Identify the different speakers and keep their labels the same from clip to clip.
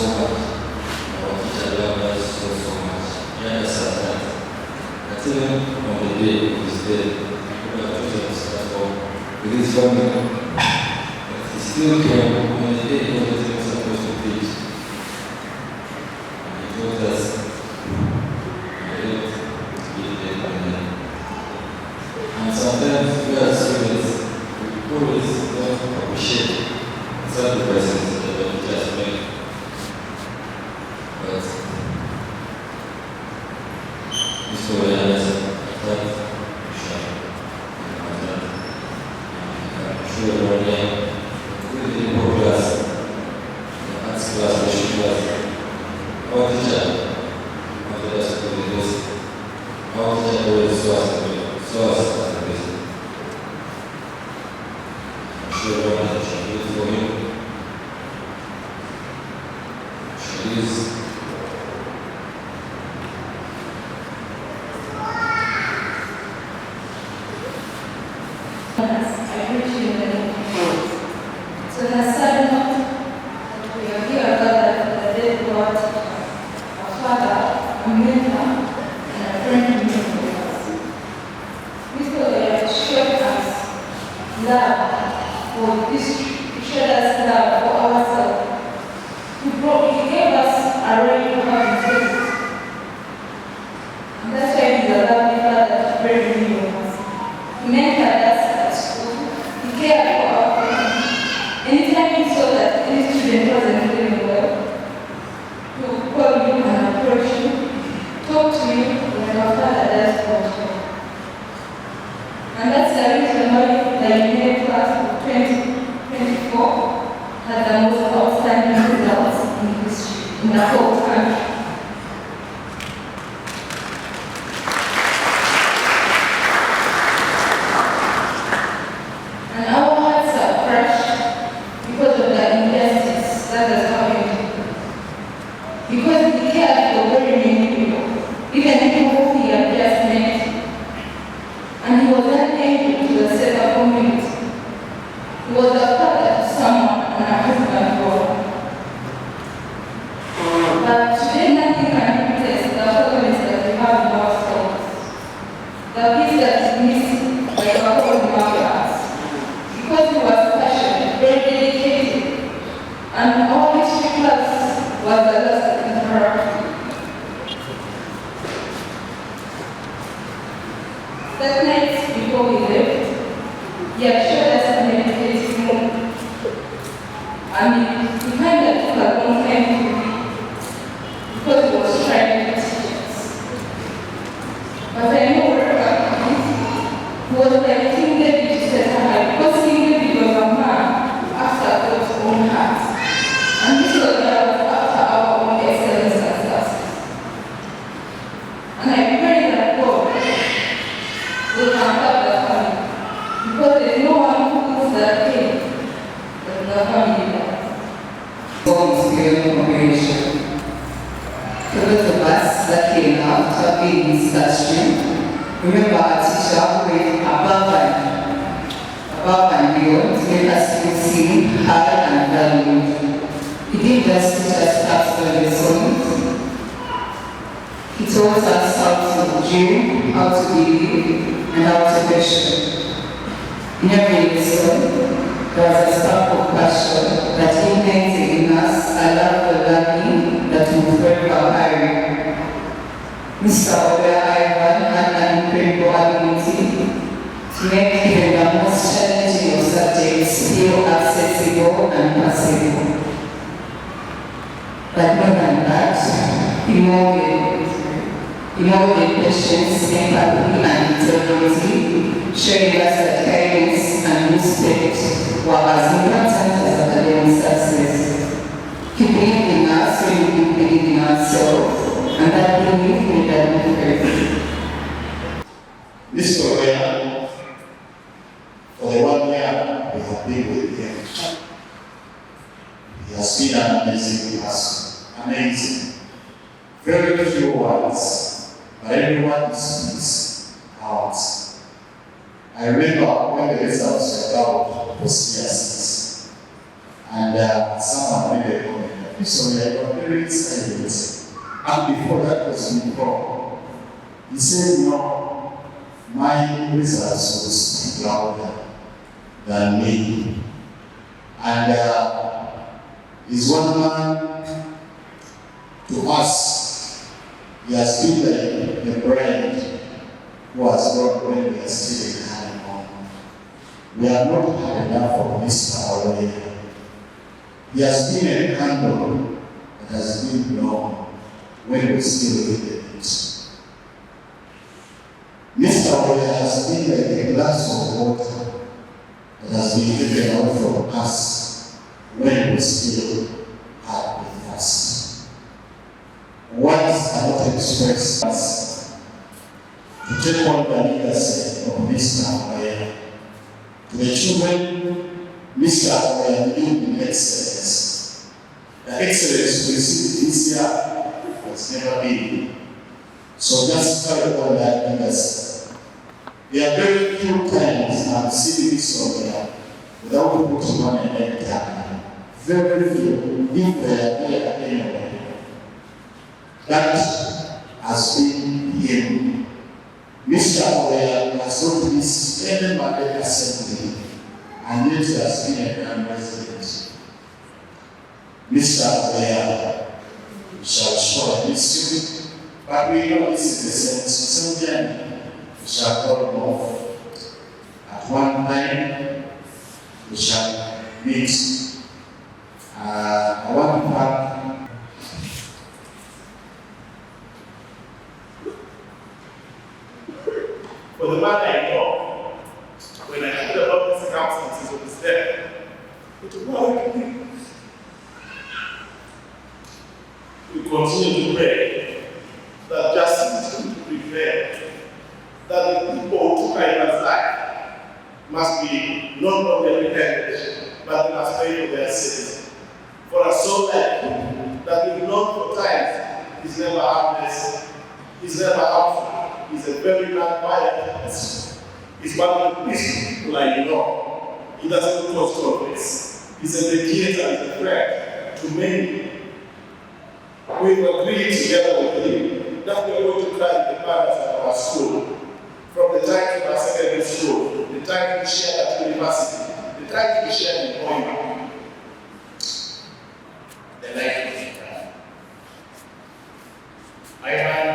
Speaker 1: so much. Our teacher loved us so much. He understands that. That even on the day of his death, we were chosen to start with his family. But he still came on the day he was even supposed to teach. And he told us, I don't be there by then. And sometimes we are students, we always don't appreciate sacrifices that the teachers make. But this was a lesson that I'm sure everyone here, including the class, the arts class, the shoe class, our teacher wanted us to do this. Our teacher always saw us as the best. I'm sure everyone has to do it for him. She is
Speaker 2: So the sudden note that we are here gathered for the dead God, our Father, a mentor, and a friend in with us. Mr. Oya showed us love for history. He showed us love for ourselves. He gave us a right to have integrity. And that's why he's a lovely father to very many of us. He mentored us at school. He cared for our family. Anytime he saw that any student wasn't doing well, he would call you and approach you, talk to you like our father does for you. And that's the reason why the Unit class of 2024 had the most outstanding results in history in the whole country. And our hearts are crushed because of the injustice that has happened. Because he cared for very many people, even people who he had just met. And he was an angel to the Seeta community. He was a father to someone and a husband to all. But today nothing can replace the happiness that we have in our souls. The peace that is missing by our whole hearts. Because he was passionate, very dedicated, and our history class was the last interaction. That night before we left, he had showed us a meditative room. And we kind of took a long time to read because he was trying to teach us. But I know wherever he was like King David to set high, because King David was a man after God's own heart. And this was after our own excellence and success. And I pray that God will comfort the family, because there is no one who feels that pain that the family does.
Speaker 3: Forms beyond comprehension. For those of us that came out to be in this classroom, remember our teacher who went above and beyond to make us feel seen, heard, and valued. He didn't just teach us facts or lessons. He taught us how to dream, how to believe, and how to question. In every lesson, there was a spark of passion that ignited in us a love for learning that will forever carry. Mr. Ayagala had an incredible ability to make even the most challenging of subjects feel accessible and possible. But more than that, he molded patience, empathy, and integrity, showing us that kindness and respect were as important as academic success. He believed in us when we didn't believe in ourselves, and that belief made a difference.
Speaker 4: Mr. Oya, for the 1 year we have been with him, he has been an amazing person. Amazing. Very few words, but everyone speaks out. I remember when the results were out for CSS, and someone made a comment So we are very silent. And before that was before, he said, no, my results will speak louder than me. And he's one man to us. He has been the bride who has brought when we are still in honeymoon. We have not had enough of Mr. already. He has been a candle that has been blown when we still in the it. Mr. Oya has been like a glass of water that has been taken out from us when we still had been thirsty. Words cannot express us to take on the legacy of Mr. Oya. To the children, Mr. Oya didn't excellence. The excellence we received this year has never been. So just carry on that legacy. There are very few times I've seen this on there without putting on a necktie. Very few, if they are there anyway. That has been him. Mr. Oya has not missed any Mandela assembly, and yet he has been a grand resident. Mr. Oya shall show this you, but we know this is the same journey. We shall call him off. At one time, we shall meet. I want to have
Speaker 5: for the man I know, when I heard about the circumstances of his death, it worried me. We continue to pray that justice will prevail, that the people who took Ivan's life must be not only repentant, but they must pay for their sins. For a soul like him, that we've known for times, is never harmless, is never harmful, is a very non-violent person. He's one of the peaceful people I know. He doesn't cause conflicts. He's a mediator, he's a friend to many. We've agreed together with him that we're going to carry the banners at our school. From the time to our secondary school, the time we shared at university, the time we shared in Oima. The life of Seeta. Ivan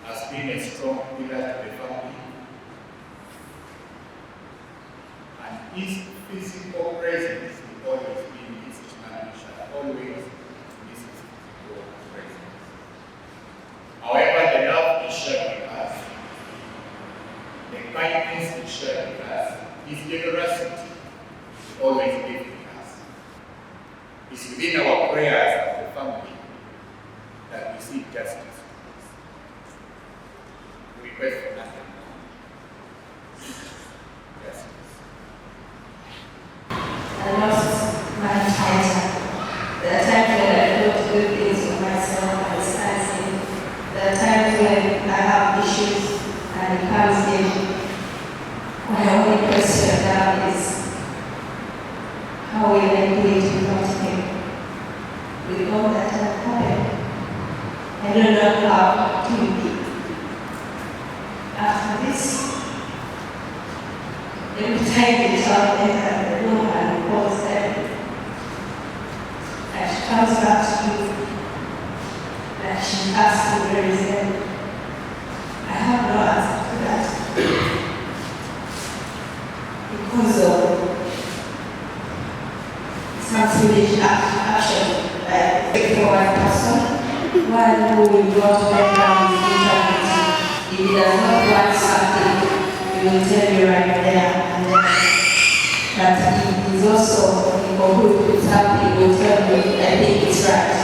Speaker 5: has been a strong pillar to the family, and his physical presence will always be his man. We shall always miss his physical presence. However, the love he shared with us, the kindness he shared with us, his generosity will always be with us. It's within our prayers as a family that we seek justice. We request for nothing more. Justice.
Speaker 2: I lost my title. There are times when I don't do things for myself, I stand in. There are times when I have issues and it comes in. My only question now is, how will I do it without him? With all that has happened, I don't know how to be. After this, every time they tell me that the woman calls them, and she comes back to you, and she asks me where is them. I have no answer to that. Because of some foolish action, like for one person, while who will not background his internet, if he does not want something, he will tell you right there and then. But he is also in cahoots with something, he will tell you, I think it's right.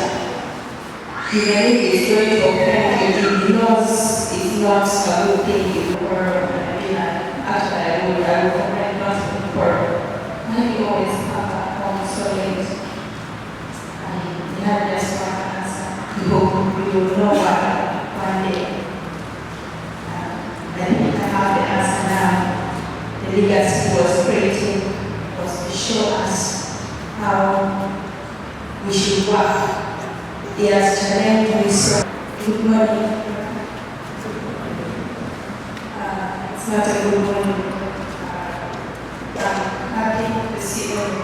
Speaker 2: Even if it's going to offend you, he knows it's not a good thing or actually I will recommend nothing for when you always come back home so late. And you have just one answer. You will know one day. I think I have the answer now. The legacy was created was to show us how we should work. He has challenged me so. Good morning. It's not a good morning. I'm happy to see all of you.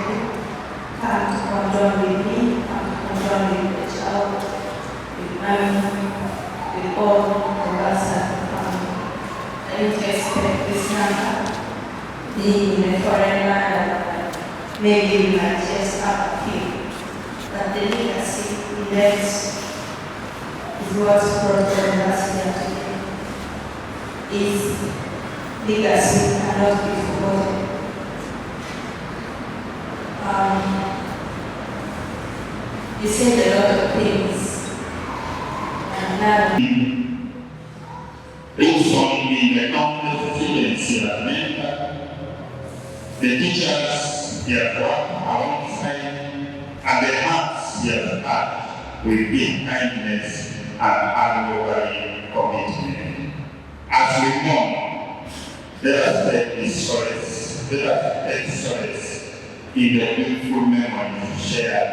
Speaker 2: Come to condone with me, come to condone with the child, with mommy, with all of us at the family. I didn't expect this number. Being in a foreign land, maybe we might just have a few. But the legacy he left is what's brought us here today. His legacy cannot be forgotten. He said a lot of things, and now
Speaker 4: based on the countless students in Atlanta, the teachers they have worked alongside, and the hearts they have had with big kindness and unwavering commitment. As we mourn, let us take solace in the beautiful memories shared.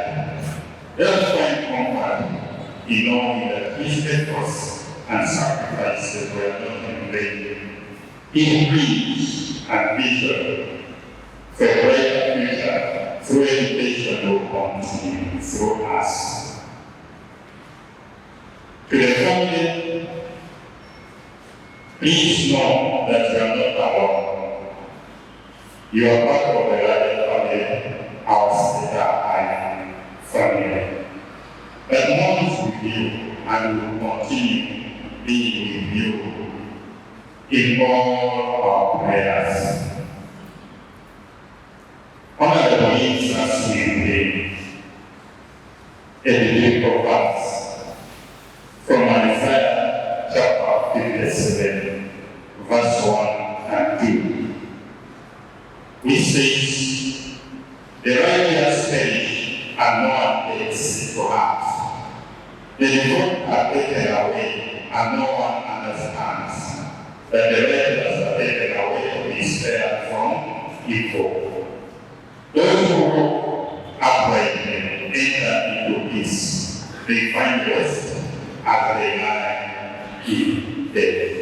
Speaker 4: Let us find comfort in knowing that his efforts and sacrifices were not in vain. His dreams and vision for a brighter future through education will continue through us. To the family, please know that you are not alone. You are part of the larger family, our Seeta family. That mourns with you and will continue being with you in all our prayers. Honorable Jesus, we pray. Ebipya verse from Isaiah chapter 57, verse 1 and 2. It says, the righteous perish and no one takes to heart. The devout are taken away and no one understands that the righteous are taken away to be spared from evil. Those who walk uprightly enter into peace. They find rest as they lie in death.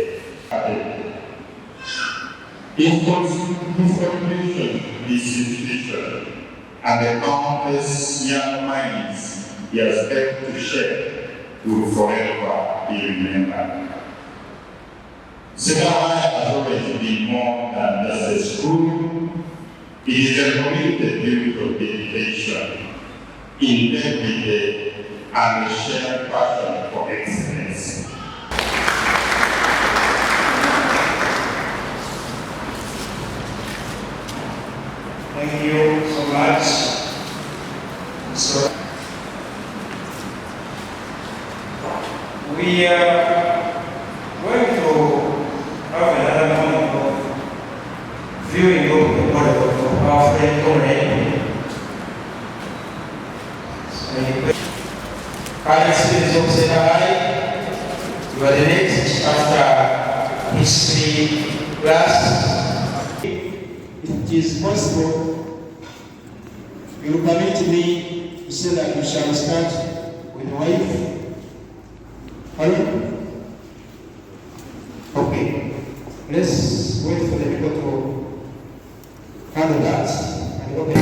Speaker 4: His contribution is his vision, and the countless young minds he has helped to shape will forever be remembered. Seeta has always been more than just a school. It is a committed build of dedication, integrity, and a shared passion for excellence.
Speaker 6: Thank you so much. So we are going to have another moment of viewing of the body of our friend Tony. Parents of Seeta, you are the next after history class.
Speaker 7: It is possible, you will permit me to say that we shall start with the wife. Hello? Okay. Let's wait for the people to handle that. And okay.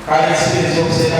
Speaker 6: Parents of Seeta,